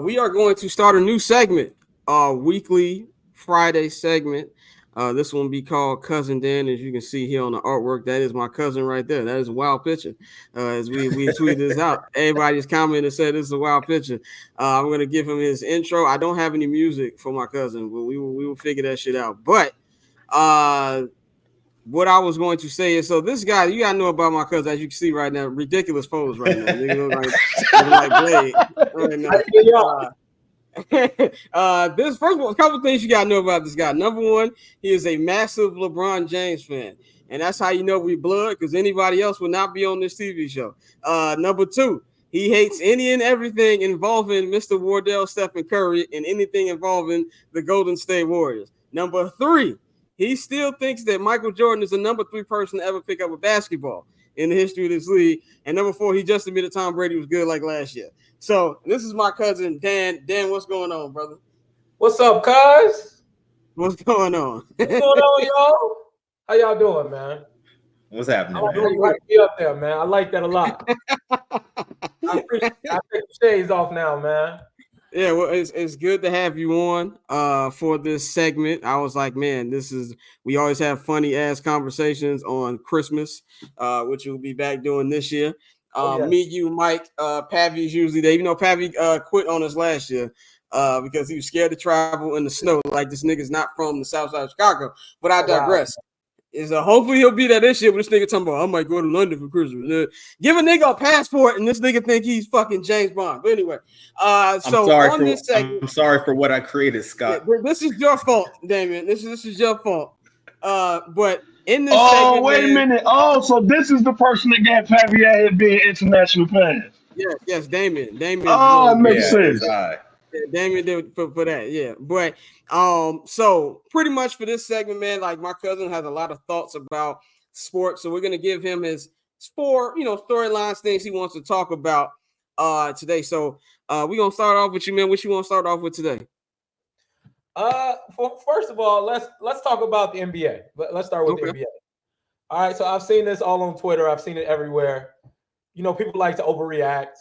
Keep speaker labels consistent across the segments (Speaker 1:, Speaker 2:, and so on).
Speaker 1: we are going to start a new segment, weekly Friday segment. This one will be called Cousin Dan. As you can see here on the artwork, that is my cousin right there. That is a wild picture. As we tweeted this out, everybody just commented and said this is a wild picture. I'm going to give him his intro. I don't have any music for my cousin, but we will figure that shit out. But what I was going to say is, so this guy, you gotta know about my cousin, as you can see right now, ridiculous pose right now. Nigga look like Blade right now. This first of all, a couple things you gotta know about this guy. Number one, he is a massive LeBron James fan, and that's how you know we blood, because anybody else would not be on this TV show. Number two, he hates any and everything involving Mr. Wardell, Stephen Curry, and anything involving the Golden State Warriors. Number three, he still thinks that Michael Jordan is the number 3 person to ever pick up a basketball in the history of this league. And number 4, he just admitted Tom Brady was good like last year. So this is my cousin, Dan. Dan, what's going on, brother?
Speaker 2: What's up, cuz?
Speaker 1: What's going on?
Speaker 2: What's going on, y'all? How y'all doing, man?
Speaker 3: What's happening,
Speaker 2: man? You like to be up there, man. I like that a lot. I take the shades off now, man.
Speaker 1: Yeah, well, it's good to have you on for this segment. I was like, man, we always have funny ass conversations on Christmas, which we'll be back doing this year. Me, you, Mike, Pavy's usually there. Even though Pavy quit on us last year because he was scared to travel in the snow. Like, this nigga's not from the south side of Chicago. But I digress. Wow. Hopefully he'll be there this year. But this nigga talking about, I might go to London for Christmas. Give a nigga a passport, and this nigga think he's fucking James Bond. But anyway,
Speaker 3: I'm sorry for what I created, Scott.
Speaker 1: Yeah, this is your fault, Damien. This is your fault. But in this
Speaker 4: segment, wait a minute. Oh, so this is the person that got Pavia being international fans.
Speaker 1: Yes, Damien.
Speaker 4: Oh, it makes sense.
Speaker 1: Damien did for that, yeah. But so pretty much for this segment, man, like my cousin has a lot of thoughts about sports, so we're gonna give him his storylines, things he wants to talk about today. So we're gonna start off with you, man. What you want to start off with today?
Speaker 2: First of all, let's talk about the NBA. Let's start with the NBA. All right, so I've seen this all on Twitter. I've seen it everywhere. You know, people like to overreact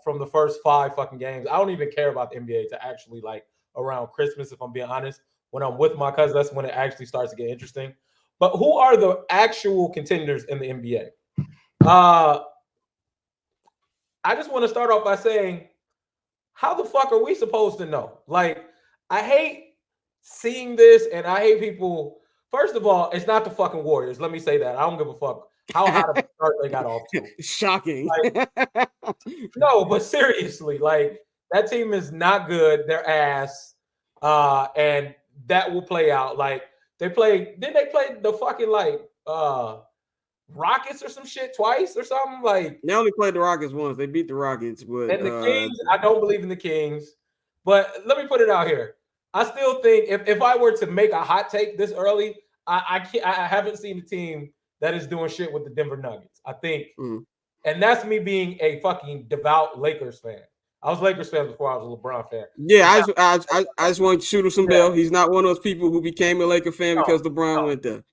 Speaker 2: from the first 5 fucking games. I don't even care about the NBA to actually like around Christmas, if I'm being honest. When I'm with my cousins, that's when it actually starts to get interesting. But who are the actual contenders in the NBA? I just want to start off by saying, how the fuck are we supposed to know? Like, I hate seeing this, and I hate people. First of all, it's not the fucking Warriors. Let me say that. I don't give a fuck how hot of a start they got off to.
Speaker 1: Shocking.
Speaker 2: Like, no, but seriously, like, that team is not good. They're ass. And that will play out. Like, didn't they play the fucking like Rockets or some shit twice or something? Like,
Speaker 1: they only played the Rockets once. They beat the Rockets, but
Speaker 2: and the Kings, I don't believe in the Kings. But let me put it out here. I still think if I were to make a hot take this early, I haven't seen a team that is doing shit with the Denver Nuggets. I think, and that's me being a fucking devout Lakers fan. I was Lakers fan before I was a LeBron fan.
Speaker 1: Yeah, I just want to shoot him some bell. He's not one of those people who became a Laker fan because LeBron went there.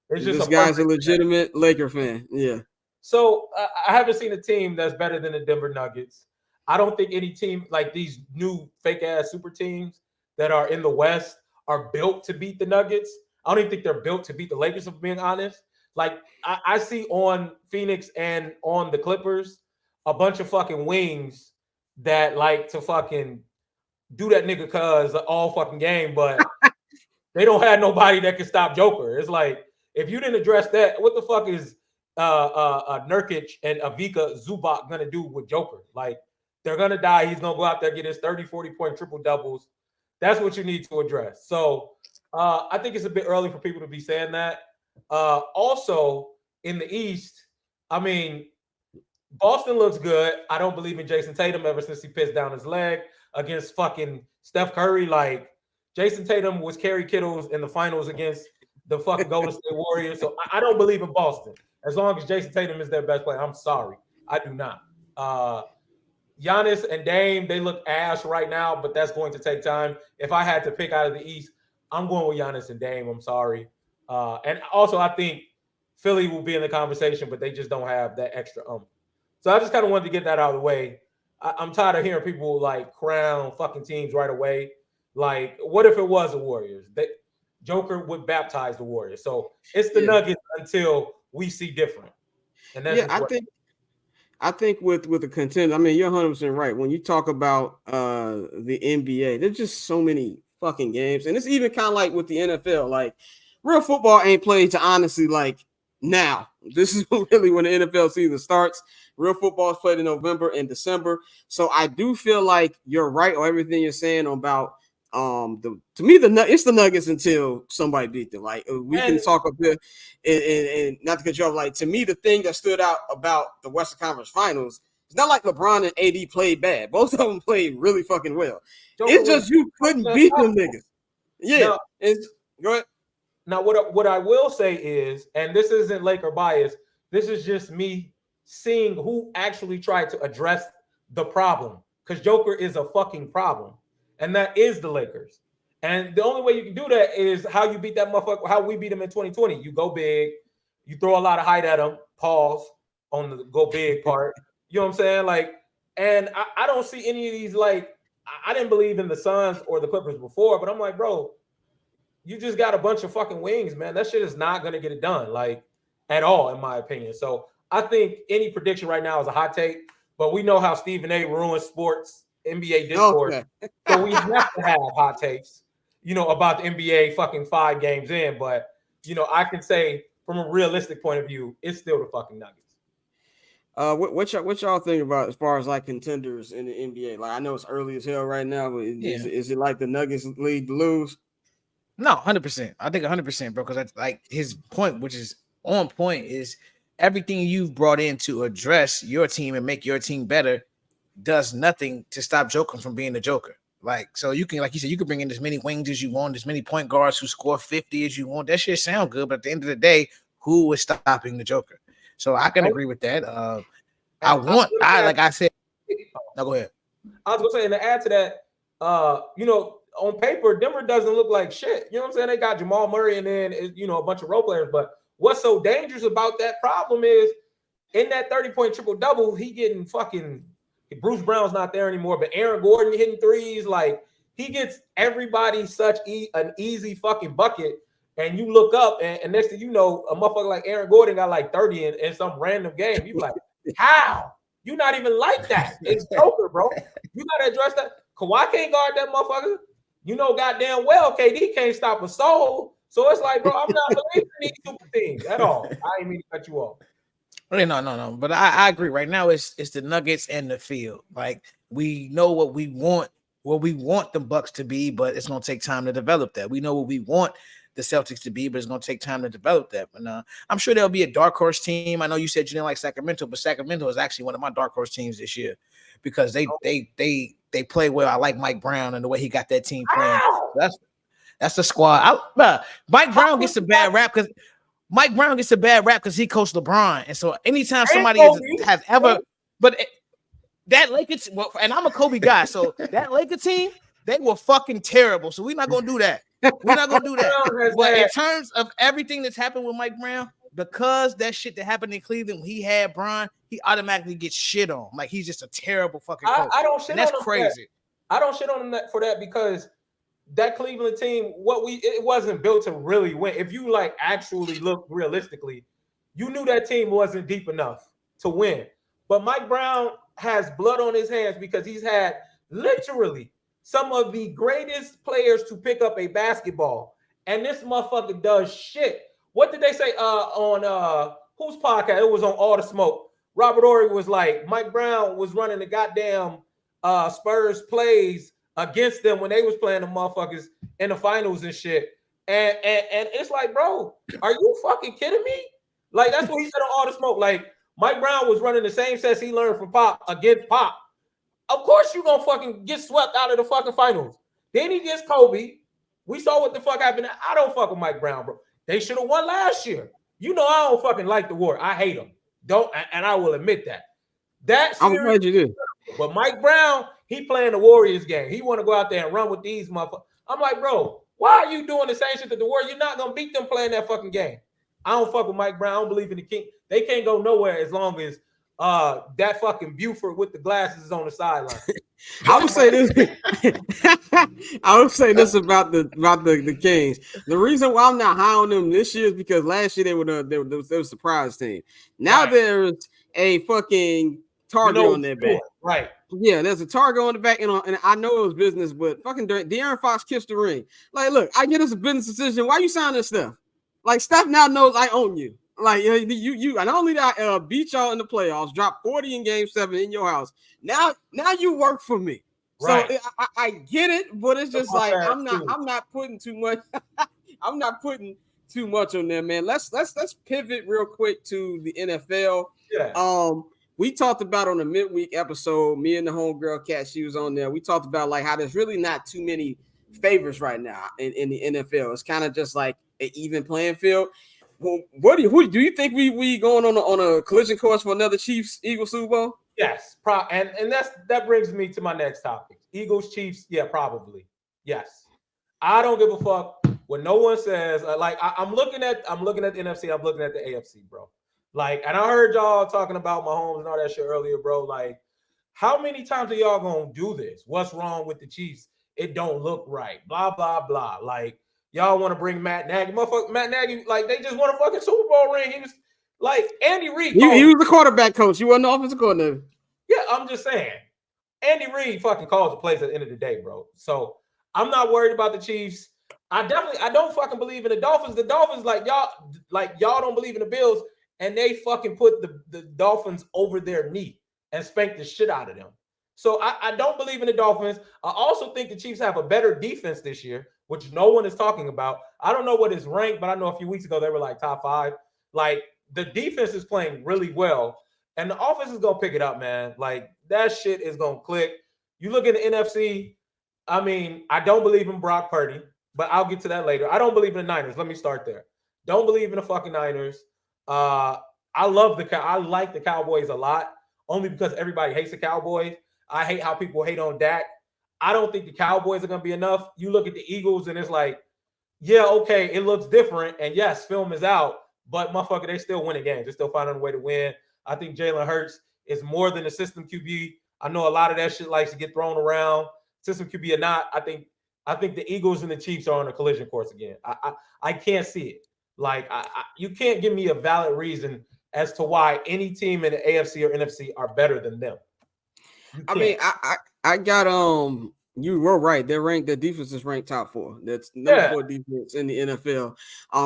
Speaker 1: It's just this guy's a legitimate Laker fan. Yeah.
Speaker 2: So I haven't seen a team that's better than the Denver Nuggets. I don't think any team like these new fake ass super teams that are in the West are built to beat the Nuggets. I don't even think they're built to beat the Lakers, if I'm being honest. Like, I see on Phoenix and on the Clippers a bunch of fucking wings that like to fucking do that nigga cuz all fucking game, but they don't have nobody that can stop Joker. It's like, if you didn't address that, what the fuck is Nurkic and Ivica Zubac gonna do with Joker? Like, they're gonna die. He's gonna go out there, get his 30, 40-point triple doubles. That's what you need to address. So I think it's a bit early for people to be saying that. Also, in the East, I mean, Boston looks good. I don't believe in Jason Tatum ever since he pissed down his leg against fucking Steph Curry. Like, Jason Tatum was Kerry Kittles in the finals against the fucking Golden State Warriors. So I don't believe in Boston. As long as Jason Tatum is their best player, I'm sorry. I do not. Giannis and Dame, they look ass right now, but that's going to take time. If I had to pick out of the East, I'm going with Giannis and Dame. I'm sorry. And also, I think Philly will be in the conversation, but they just don't have that extra So I just kind of wanted to get that out of the way. I'm tired of hearing people like crown fucking teams right away. Like, what if it was the Warriors? Joker would baptize the Warriors. So it's the Nuggets until we see different. And that's
Speaker 1: I think with the contender, I mean, you're 100% right. When you talk about the NBA, there's just so many fucking games. And it's even kind of like with the NFL. Like, real football ain't played to honestly, like, now. This is really when the NFL season starts. Real football is played in November and December. So I do feel like you're right on everything you're saying about to me it's the Nuggets until somebody beat them. Like, we can talk a bit and not to cut you off. Like, to me, the thing that stood out about the Western Conference Finals, it's not like LeBron and AD played bad. Both of them played really fucking well. It's just you couldn't beat them niggas. Yeah, go ahead.
Speaker 2: Now, what I will say is, and this isn't Laker bias, this is just me seeing who actually tried to address the problem. Because Joker is a fucking problem. And that is the Lakers. And the only way you can do that is how you beat that motherfucker, how we beat them in 2020. You go big, you throw a lot of height at them, pause on the go big part. You know what I'm saying? Like, and I don't see any of these, like, I didn't believe in the Suns or the Clippers before, but I'm like, bro, you just got a bunch of fucking wings, man. That shit is not going to get it done, like, at all, in my opinion. So I think any prediction right now is a hot take, but we know how Stephen A. ruins sports. NBA Discord. Okay. So we have to have hot takes, about the NBA fucking 5 games in. But, I can say from a realistic point of view, it's still the fucking Nuggets.
Speaker 1: What y'all think about as far as like contenders in the NBA? Like, I know it's early as hell right now, but is it like the Nuggets lead to lose?
Speaker 5: No, 100%. I think 100%, bro, because that's like his point, which is on point, is everything you've brought in to address your team and make your team better does nothing to stop Joker from being the Joker. Like, so you can, like you said, you can bring in as many wings as you want, as many point guards who score 50 as you want. That shit sound good, but at the end of the day, who is stopping the Joker? So I can agree with that. Like I said, no, go ahead.
Speaker 2: I was gonna say, and to add to that, on paper, Denver doesn't look like shit. You know what I'm saying? They got Jamal Murray and then a bunch of role players. But what's so dangerous about that problem is in that 30-point triple-double, he getting fucking Bruce Brown's not there anymore, but Aaron Gordon hitting threes, like he gets everybody such an easy fucking bucket. And you look up, and next thing you know, a motherfucker like Aaron Gordon got like 30 in some random game. You like, how? You not even like that. It's Joker, bro. You gotta address that. Kawhi can't guard that motherfucker. Goddamn well, KD can't stop a soul. So it's like, bro, I'm not believing these super teams at all. I ain't mean to cut you off.
Speaker 5: No. But I agree. Right now, it's the Nuggets and the field. Like, we know what we want the Bucks to be, but it's gonna take time to develop that. We know what we want the Celtics to be, but it's gonna take time to develop that. But I'm sure there'll be a dark horse team. I know you said you didn't like Sacramento, but Sacramento is actually one of my dark horse teams this year because they play well. I like Mike Brown and the way he got that team playing. So that's the squad. Mike Brown gets a bad rap because he coached LeBron, and so anytime somebody has ever, but that Lakers, and I'm a Kobe guy, so that Lakers team, they were fucking terrible. So we're not gonna do that. We're not gonna do that. But in terms of everything that's happened with Mike Brown, because that shit that happened in Cleveland when he had Bron, he automatically gets shit on. Like, he's just a terrible fucking coach.
Speaker 2: I don't shit on him.
Speaker 5: That's crazy.
Speaker 2: I don't shit on him for that because that Cleveland team, it wasn't built to really win. If you like actually look realistically, you knew that team wasn't deep enough to win. But Mike Brown has blood on his hands because he's had literally some of the greatest players to pick up a basketball. And this motherfucker does shit. What did they say on whose podcast? It was on All the Smoke. Robert Horry was like, Mike Brown was running the goddamn Spurs plays against them when they was playing the motherfuckers in the finals and shit. And it's like, bro, are you fucking kidding me? Like, that's what he said on All the Smoke. Like, Mike Brown was running the same sets he learned from Pop against Pop. Of course you gonna fucking get swept out of the fucking finals. Then he gets Kobe. We saw what the fuck happened. I don't fuck with Mike Brown, bro. They should have won last year. I don't fucking like the Warriors. I hate them. And I will admit that.
Speaker 1: I'm glad you did.
Speaker 2: But Mike Brown, he playing the Warriors game. He want to go out there and run with these motherfuckers. I'm like, bro, why are you doing the same shit to the Warriors? You're not gonna beat them playing that fucking game. I don't fuck with Mike Brown. I don't believe in the King. They can't go nowhere as long as that fucking Buford with the glasses is on the sideline.
Speaker 1: I would say this. I would say this about the Kings. The reason why I'm not high on them this year is because last year they were a surprise team. Now there's a fucking target on their back.
Speaker 2: Right.
Speaker 1: Yeah, there's a target on the back, and I know it was business, but fucking De'Aaron Fox kissed the ring. Like, look, I get it's a business decision. Why you signing this stuff? Like, Steph now knows I own you. Like, you not only that I beat y'all in the playoffs, dropped 40 in Game 7 in your house. Now you work for me. Right. So I get it, but it's just like I'm not putting too much. I'm not putting too much on them, man. Let's pivot real quick to the NFL.
Speaker 2: Yeah.
Speaker 1: We talked about on the midweek episode, me and the homegirl Cat, she was on there. We talked about like how there's really not too many favorites right now in the NFL. It's kind of just like an even playing field. Well, who do you think we going on a collision course for another Chiefs Eagles Super Bowl?
Speaker 2: Yes, and that brings me to my next topic. Eagles Chiefs, yeah, probably. Yes. I don't give a fuck what no one says. Like I'm looking at the NFC, I'm looking at the AFC, bro. Like, and I heard y'all talking about Mahomes and all that shit earlier, bro. Like, how many times are y'all gonna do this? What's wrong with the Chiefs? It don't look right. Blah, blah, blah. Like, y'all want to bring Matt Nagy. Motherfucker, Matt Nagy, like, they just won a fucking Super Bowl ring. He was like Andy Reid.
Speaker 1: He was the quarterback coach. You wasn't the offensive coordinator.
Speaker 2: Yeah, I'm just saying. Andy Reid fucking calls the plays at the end of the day, bro. So I'm not worried about the Chiefs. I don't fucking believe in the Dolphins. The Dolphins, like y'all don't believe in the Bills. And they fucking put the Dolphins over their knee and spanked the shit out of them. So I don't believe in the Dolphins. I also think the Chiefs have a better defense this year, which no one is talking about. I don't know what is ranked, but I know a few weeks ago they were like top 5. Like, the defense is playing really well, and the offense is going to pick it up, man. Like, that shit is going to click. You look at the NFC, I mean, I don't believe in Brock Purdy, but I'll get to that later. I don't believe in the Niners. Let me start there. Don't believe in the fucking Niners. I like the Cowboys a lot, only because everybody hates the Cowboys. I hate how people hate on Dak. I don't think the Cowboys are going to be enough. You look at the Eagles and it's like, yeah, okay, it looks different. And yes, film is out, but motherfucker, they still winning games. They're still finding a way to win. I think Jalen Hurts is more than a system QB. I know a lot of that shit likes to get thrown around. System QB or not, I think the Eagles and the Chiefs are on a collision course again. I can't see it. Like, you can't give me a valid reason as to why any team in the AFC or NFC are better than them.
Speaker 1: I mean, I got you were right. Their defense is ranked top 4. That's number 4 defense in the NFL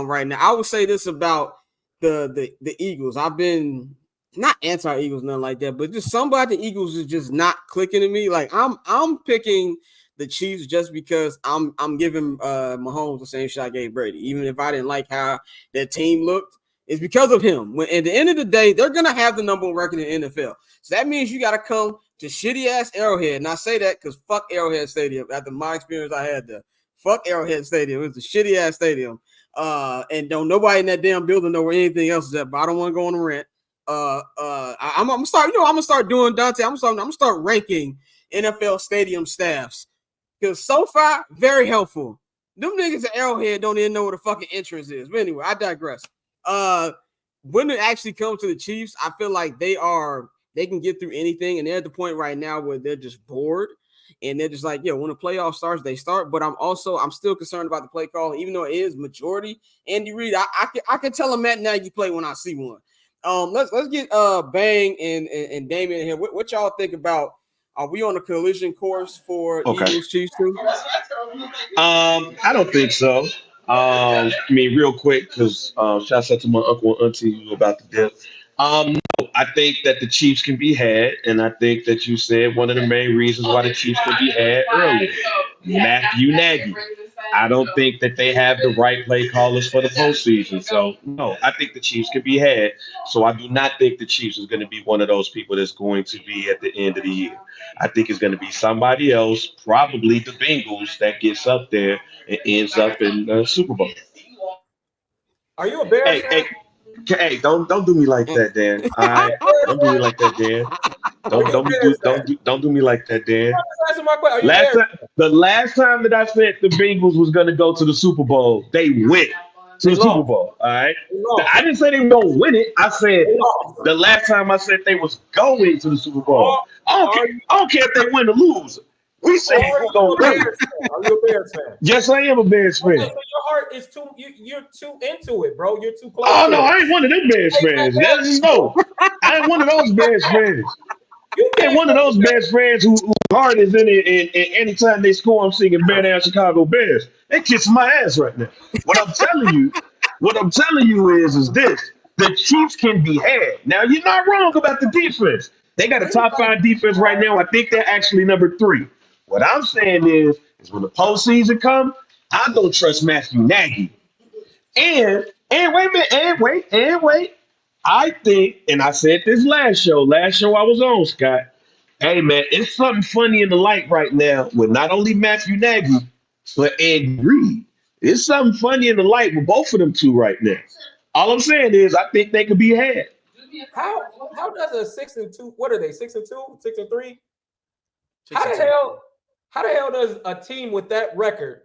Speaker 1: right now. I would say this about the Eagles. I've been not anti-Eagles, nothing like that, but just something about the Eagles is just not clicking to me. Like, I'm picking the Chiefs just because I'm giving Mahomes the same shot I gave Brady, even if I didn't like how their team looked. It's because of him. When at the end of the day, they're gonna have the number 1 record in the NFL. So that means you got to come to shitty ass Arrowhead, and I say that because fuck Arrowhead Stadium. After my experience I had there, fuck Arrowhead Stadium. It was a shitty ass stadium, and don't nobody in that damn building know where anything else is at. But I don't want to go on a rant. I'm gonna start. I'm gonna start doing Dante. I'm gonna start ranking NFL stadium staffs. Because so far, very helpful. Them niggas at Arrowhead don't even know what the fucking entrance is. But anyway, I digress. When it actually comes to the Chiefs, I feel like they can get through anything. And they're at the point right now where they're just bored. And they're just like, yeah, when the playoff starts, they start. But I'm still concerned about the play call, even though it is majority Andy Reid. I can tell a Matt Nagy play when I see one. Let's get Bang and Damien here. What y'all think about? Are we on a collision course for Eagles Chiefs too?
Speaker 4: I don't think so. I mean, real quick, because shouts out to my uncle and auntie who about to dip. No, I think that the Chiefs can be had, and I think that you said one of the main reasons why the Chiefs can be had earlier. Matthew Nagy. I don't think that they have the right play callers for the postseason. So, no, I think the Chiefs can be had. So I do not think the Chiefs is going to be one of those people that's going to be at the end of the year. I think it's going to be somebody else, probably the Bengals, that gets up there and ends up in the Super Bowl.
Speaker 2: Are you a Bears fan?
Speaker 4: Hey, don't do me like that, Dan. All right, don't do me like that, Dan. Don't do me like that, Dan. The last time that I said the Bengals was going to go to the Super Bowl, they went. to the Super Bowl. All right. I didn't say they were gonna win it. I said the last time I said they was going to the Super Bowl. I don't care if they win or lose. We said we're gonna win.
Speaker 2: Are you a Bears fan?
Speaker 4: Yes, I am a Bears fan.
Speaker 2: Okay, so your heart is too. You're too into it, bro. You're too close.
Speaker 4: Oh no, I ain't one of them Bears fans. No, I ain't one of those Bears fans. I ain't one of those Bears fans who heart is in it, and anytime they score, I'm singing "Bear Down Chicago Bears." They kissing my ass right now. What I'm telling you is this: the Chiefs can be had. Now you're not wrong about the defense. They got a top 5 defense right now. I think they're actually number 3. What I'm saying is when the postseason comes, I don't trust Matthew Nagy. And wait a minute, and wait. I think, and I said this last show I was on, Scott. Hey man, it's something funny in the light right now with not only Matthew Nagy, but Ed Reed. It's something funny in the light with both of them two right now. All I'm saying is I think they could be had.
Speaker 2: How does a 6-2? What are they? 6-2, 6-3? How the hell does a team with that record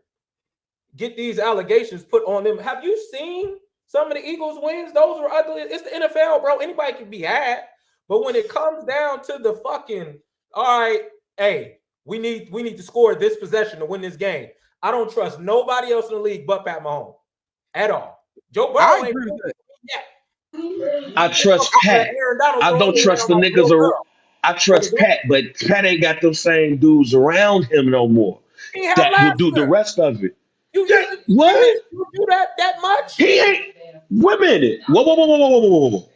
Speaker 2: get these allegations put on them? Have you seen some of the Eagles wins? Those were ugly. It's the NFL, bro. Anybody can be had. But when it comes down to the fucking, all right, hey, we need to score this possession to win this game. I don't trust nobody else in the league but Pat Mahomes at all. Joe Burrow ain't yet.
Speaker 4: I trust Pat. I don't trust the niggas around. I trust Pat, but Pat ain't got those same dudes around him no more that will do the rest of it. What?
Speaker 2: You do that much?
Speaker 4: He ain't. Wait a minute. Whoa.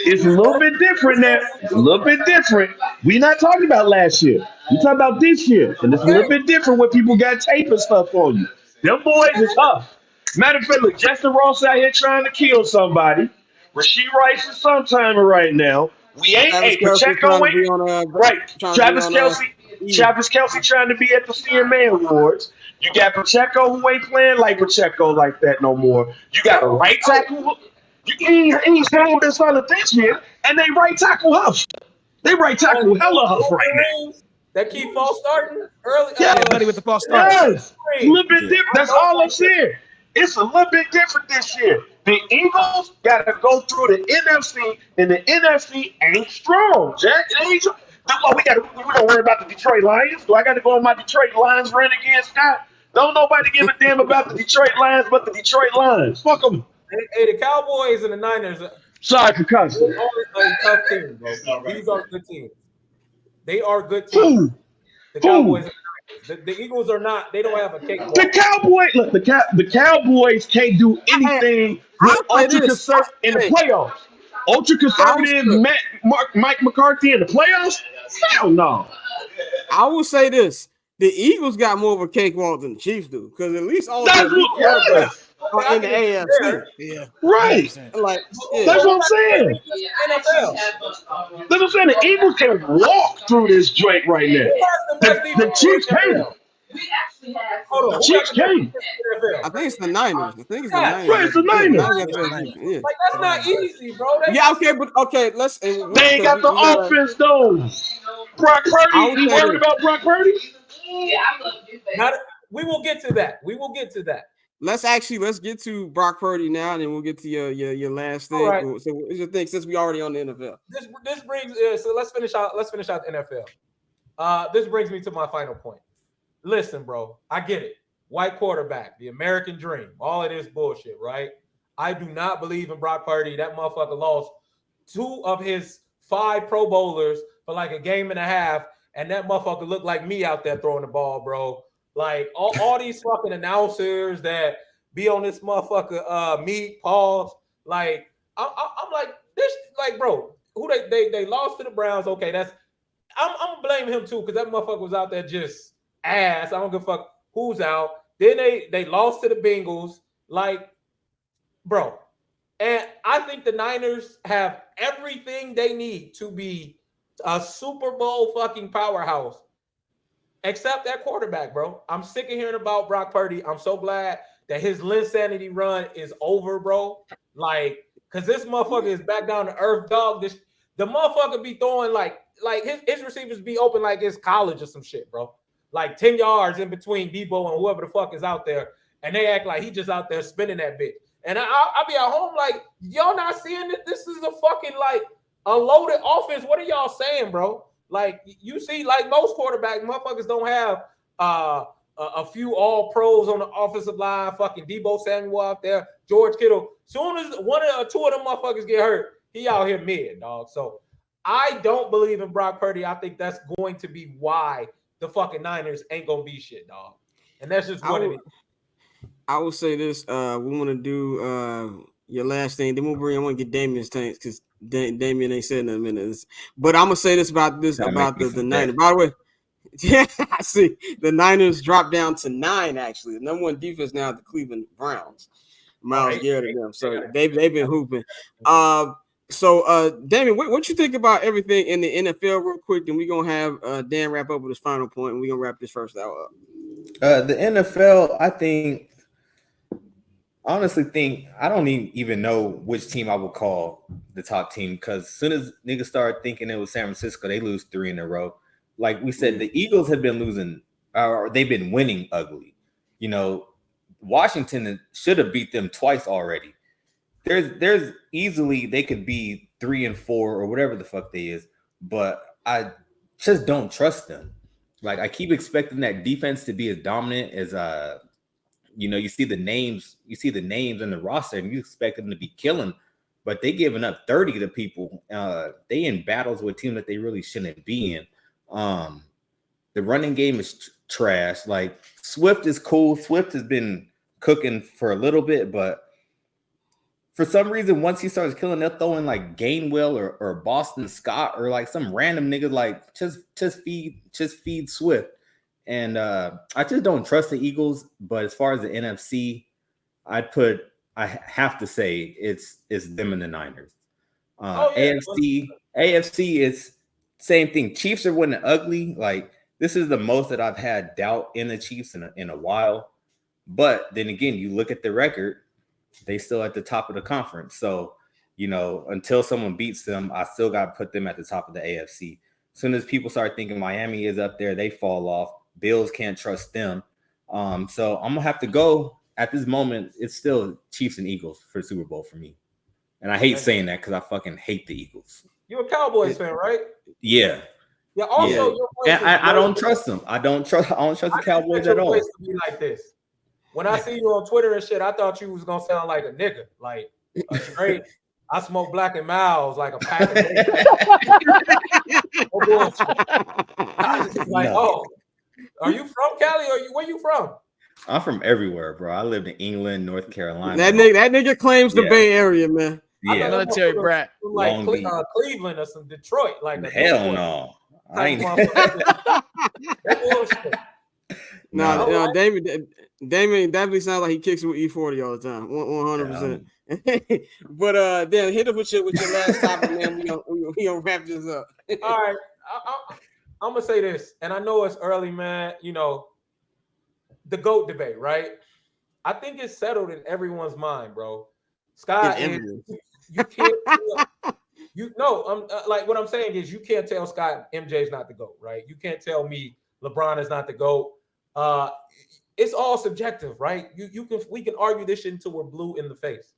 Speaker 4: It's a little bit different now. It's a little bit different. We're not talking about last year. We're talking about this year. And it's a little bit different when people got tape and stuff on you. Them boys is tough. Matter of fact, look, Justin Ross out here trying to kill somebody. Rasheed Rice is sometime right now. We ain't. Hey, Pacheco ain't. Right. Travis Kelce trying to be at the CMA Awards. You got Pacheco who ain't playing like Pacheco like that no more. You got a right tackle. He's playing been solid this year, and they right tackle Huff. They right tackle hella Huff right now.
Speaker 2: That keep false starting early.
Speaker 5: Yeah, everybody with the false start.
Speaker 4: Yes, it's a little bit different. That's all I'm saying. It's a little bit different this year. The Eagles got to go through the NFC, and the NFC ain't strong, Jack. It ain't strong. We don't worry about the Detroit Lions. Do I got to go on my Detroit Lions run again, Scott? Don't nobody give a damn about the Detroit Lions but the Detroit Lions. Fuck them.
Speaker 2: Hey, the Cowboys and the Niners.
Speaker 4: Sorry for cussing.
Speaker 2: They're a tough team, bro. These are good teams. They are good teams. The Cowboys and the Niners. The Eagles are not. They don't have a cake.
Speaker 4: The Cowboys can't do anything with ultra conservative in the playoffs. Ultra conservative Mike McCarthy in the playoffs? Hell no.
Speaker 1: I will say this: the Eagles got more of a cakewalk than the Chiefs do, because at least all the quarterbacks are in the AFC.
Speaker 4: Yeah, right.
Speaker 1: Like,
Speaker 4: that's what I'm saying. That's what I'm saying. The Eagles can walk through this joint right now. The Chiefs can't. The Chiefs can't.
Speaker 1: I think it's the Niners. Right,
Speaker 4: it's the Niners.
Speaker 2: Yeah. Like, that's not easy, bro.
Speaker 1: Let's.
Speaker 4: They ain't got the offense though. Brock Purdy. You worried about Brock Purdy?
Speaker 2: We will get to that.
Speaker 1: Let's get to Brock Purdy now, and then we'll get to your last thing. Right. So, what's your thing? Since we already on the NFL,
Speaker 2: this brings. So let's finish out the NFL. This brings me to my final point. Listen, bro, I get it. White quarterback, the American dream, all of this bullshit, right? I do not believe in Brock Purdy. That motherfucker lost 2 of his 5 Pro Bowlers for like a game and a half, and that motherfucker looked like me out there throwing the ball, bro. Like all these fucking announcers that be on this motherfucker meet pause. Like I'm like this, like, bro, who they lost to the Browns. Okay, I'm gonna blame him too, because that motherfucker was out there just ass. I don't give a fuck who's out. Then they lost to the Bengals, like, bro. And I think the Niners have everything they need to be a Super Bowl fucking powerhouse, except that quarterback, bro. I'm sick of hearing about Brock Purdy. I'm so glad that his Linsanity run is over, bro. Like, because this motherfucker is back down to earth, dog. The motherfucker be throwing like his receivers be open like it's college or some shit, bro. Like 10 yards in between Debo and whoever the fuck is out there. and they act like he just out there spinning that bitch. And I'll be at home like, y'all not seeing that this is a fucking like a loaded offense. What are y'all saying, bro? Like you see, like most quarterbacks, motherfuckers don't have a few all pros on the offensive line. Fucking Debo Samuel out there, George Kittle. Soon as one or two of them motherfuckers get hurt, he out here mid, dog. So I don't believe in Brock Purdy. I think that's going to be why the fucking Niners ain't gonna be shit, dog. And that's just what it is.
Speaker 1: I will say this. We want to do your last thing. Then we'll bring. I want to get Damien's tanks because Damien ain't said nothing in minutes. But I'm gonna say this about the Niners. By the way, yeah, I see the Niners dropped down to 9. Actually, the number 1 defense now, the Cleveland Browns. Miles Garrett and them. So they've been hooping. So Damien, what you think about everything in the NFL, real quick? Then we're gonna have Dan wrap up with his final point, and we're gonna wrap this first hour up.
Speaker 6: The NFL, honestly think I don't even know which team I would call the top team, because as soon as niggas started thinking it was San Francisco, they lose 3 in a row. Like we said, the Eagles have been losing, or they've been winning ugly. You know, Washington should have beat them twice already. There's easily they could be 3 and 4 or whatever the fuck they is, but I just don't trust them. Like I keep expecting that defense to be as dominant as you see the names in the roster, and you expect them to be killing, but they giving up 30 to people. They in battles with teams that they really shouldn't be in. The running game is trash. Like Swift is cool. Swift has been cooking for a little bit, but for some reason, once he starts killing, they'll throw in like Gainwell or Boston Scott or like some random nigga. Like just feed Swift. And I just don't trust the Eagles. But as far as the NFC, I have to say it's them and the Niners. AFC is same thing. Chiefs are winning ugly. Like this is the most that I've had doubt in the Chiefs in a while. But then again, you look at the record, they still at the top of the conference. So, until someone beats them, I still got to put them at the top of the AFC. As soon as people start thinking Miami is up there, they fall off. Bills can't trust them. So I'm going to have to go. At this moment, it's still Chiefs and Eagles for the Super Bowl for me. And I hate saying that because I fucking hate the Eagles.
Speaker 2: You're a Cowboys fan, right?
Speaker 6: Yeah.
Speaker 2: Yeah. Also,
Speaker 6: I don't trust them. I don't trust the Cowboys at all.
Speaker 2: To be like this. When I see you on Twitter and shit, I thought you was gonna sound like a nigga, like a straight. I smoke Black and Miles like a pack of niggas. Oh, are you from Cali? Or where you from?
Speaker 6: I'm from everywhere, bro. I lived in England, North Carolina.
Speaker 1: That nigga claims the Bay Area, man.
Speaker 6: Yeah,
Speaker 5: military brat.
Speaker 2: Like Cleveland or some Detroit. Like
Speaker 6: hell no. I ain't.
Speaker 1: No, Damien definitely sounds like he kicks it with E40 all the time, 100%. But then hit us with your last topic, man. We gonna wrap this up.
Speaker 2: All right, I'm gonna say this, and I know it's early, man. The GOAT debate, right? I think it's settled in everyone's mind, bro. Scott, you can't. Like what I'm saying is you can't tell Scott MJ's not the GOAT, right? You can't tell me LeBron is not the GOAT. It's all subjective, right? We can argue this shit until we're blue in the face.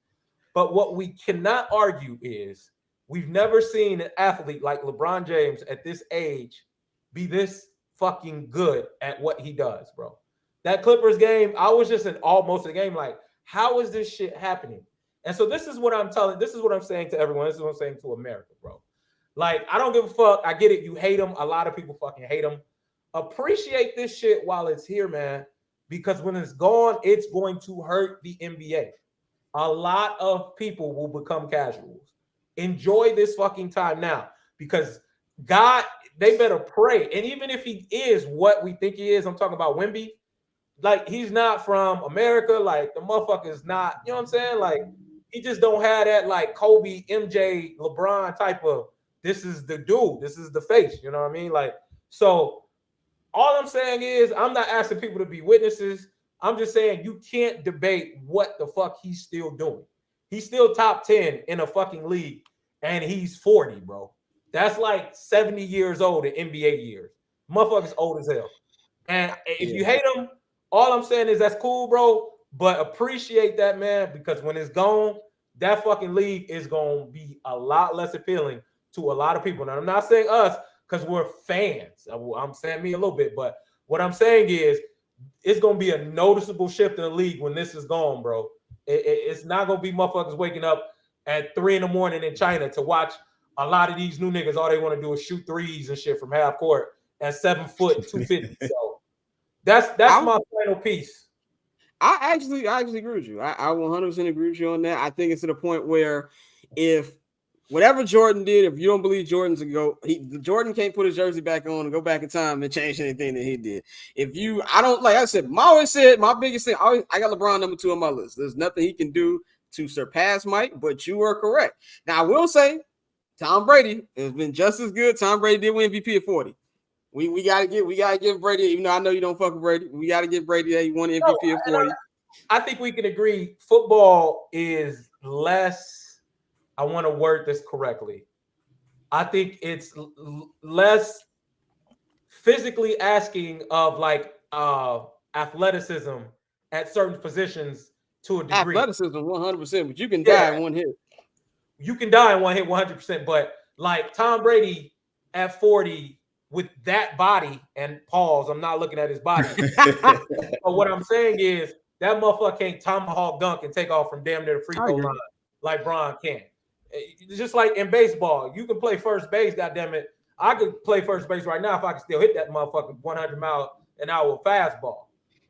Speaker 2: But what we cannot argue is we've never seen an athlete like LeBron James at this age be this fucking good at what he does, bro. That Clippers game, I was just in almost the game like, how is this shit happening? And so this is what I'm saying to everyone. This is what I'm saying to America, bro. Like, I don't give a fuck. I get it. You hate him. A lot of people fucking hate him. Appreciate this shit while it's here, man, because when it's gone, it's going to hurt the NBA. A lot of people will become casuals. Enjoy this fucking time now, because God, they better pray. And even if he is what we think he is, I'm talking about Wemby, like he's not from America. Like the motherfucker is not, you know what I'm saying? Like he just don't have that like Kobe, MJ, LeBron type of, this is the dude, this is the face, you know what I mean? Like, so all I'm saying is I'm not asking people to be witnesses. I'm just saying you can't debate what the fuck he's still doing. He's still top 10 in a fucking league, and he's 40, bro. That's like 70 years old in NBA years. Motherfucker's old as hell. And if you hate him, all I'm saying is that's cool, bro. but appreciate that, man, because when it's gone, that fucking league is going to be a lot less appealing to a lot of people. Now, I'm not saying us because we're fans. I'm saying me a little bit, but what I'm saying is it's going to be a noticeable shift in the league when this is gone, bro. It's not going to be motherfuckers waking up at 3 a.m. in China to watch a lot of these new niggas. All they want to do is shoot threes and shit from half court at 7 foot, 250. So that's my final piece.
Speaker 1: I actually agree with you. I 100% agree with you on that. I think it's to the point where if whatever Jordan did, if you don't believe Jordan's a GOAT, Jordan can't put his jersey back on and go back in time and change anything that he did. I don't, like I said, my biggest thing, I got LeBron number 2 on my list. There's nothing he can do to surpass Mike, but you are correct. Now, I will say, Tom Brady has been just as good. Tom Brady did win MVP at 40. We gotta give Brady, even though I know you don't fuck with Brady, we gotta give Brady that he won MVP at 40.
Speaker 2: I think we can agree football is less, I want to word this correctly. I think it's less physically asking of like athleticism at certain positions to a degree.
Speaker 1: Athleticism 100%, but you can die in one hit.
Speaker 2: You can die in one hit 100%, but like Tom Brady at 40 with that body, and pause, I'm not looking at his body. But what I'm saying is that motherfucker can't tomahawk dunk and take off from damn near the free throw line like Bron can. It's just like in baseball, you can play first base, goddammit. I could play first base right now if I could still hit that motherfucker 100 miles an hour fastball.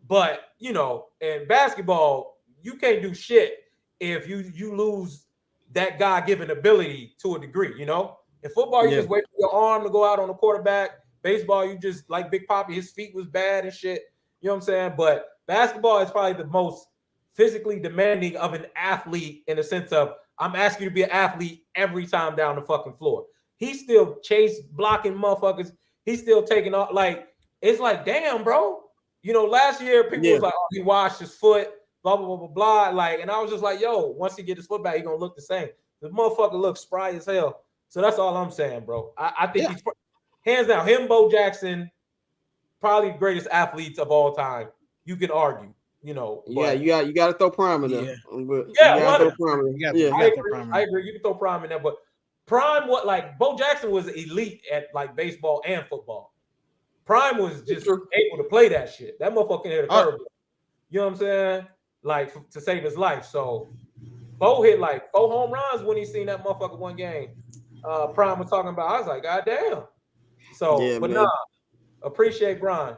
Speaker 2: But, you know, in basketball, you can't do shit if you lose that God-given ability to a degree, you know? In football, you just wait for your arm to go out on the quarterback. Baseball, you just, like Big Papi, his feet was bad and shit. You know what I'm saying? But basketball is probably the most physically demanding of an athlete in the sense of, I'm asking you to be an athlete every time down the fucking floor. He's still blocking motherfuckers. He's still taking off. Like, it's like, damn, bro. You know, last year, people was like, oh, he washed his foot, blah, blah, blah, blah, blah. Like, and I was just like, yo, once he get his foot back, he gonna look the same. The motherfucker looks spry as hell. So that's all I'm saying, bro. I think he's hands down, him, Bo Jackson, probably the greatest athletes of all time. You can argue, you know.
Speaker 1: But, you got to throw Prime in there.
Speaker 2: I agree. You can throw Prime in there, but Prime, Bo Jackson was elite at like baseball and football. Prime was just able to play that shit. That motherfucker hit a curveball. You know what I'm saying? Like to save his life. So Bo hit like 4 home runs when he seen that motherfucker one game. Prime was talking about. I was like, God damn. So, appreciate Brian.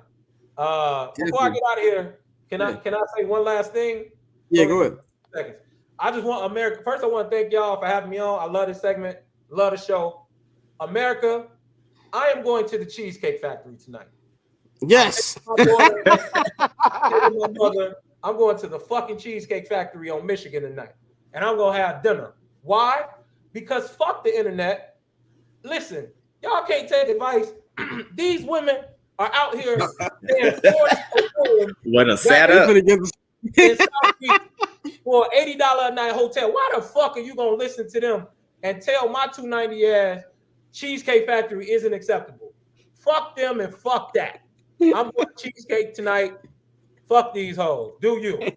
Speaker 2: Before I get out of here, can I say one last thing?
Speaker 1: Yeah, go ahead.
Speaker 2: Seconds. I just want America. First, I want to thank y'all for having me on. I love this segment. Love the show. America, I am going to the Cheesecake Factory tonight.
Speaker 1: Yes.
Speaker 2: I'm going to the fucking Cheesecake Factory on Michigan tonight. And I'm going to have dinner. Why? Because fuck the internet. Listen, y'all can't take advice. These women are out here
Speaker 3: what a setup
Speaker 2: for $80 a night hotel. Why the fuck are you gonna listen to them and tell my $290 ass Cheesecake Factory isn't acceptable? Fuck them and fuck that. I'm going to Cheesecake tonight. Fuck these hoes. Do you? Do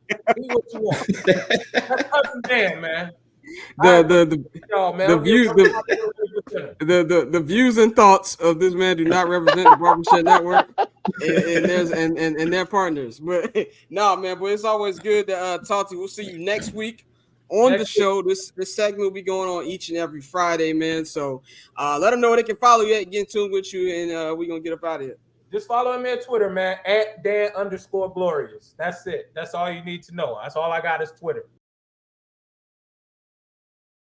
Speaker 2: what you want. That's up and down, man.
Speaker 1: The views and thoughts of this man do not represent the Barbershop Network and their partners. But no, man, but it's always good to talk to you. We'll see you next week on the show. This segment will be going on each and every Friday, man. So let them know where they can follow you at, get in tune with you, and we're gonna get up out of here.
Speaker 2: Just follow me on Twitter, man, at Dan_Glorious. That's it. That's all you need to know. That's all I got is Twitter.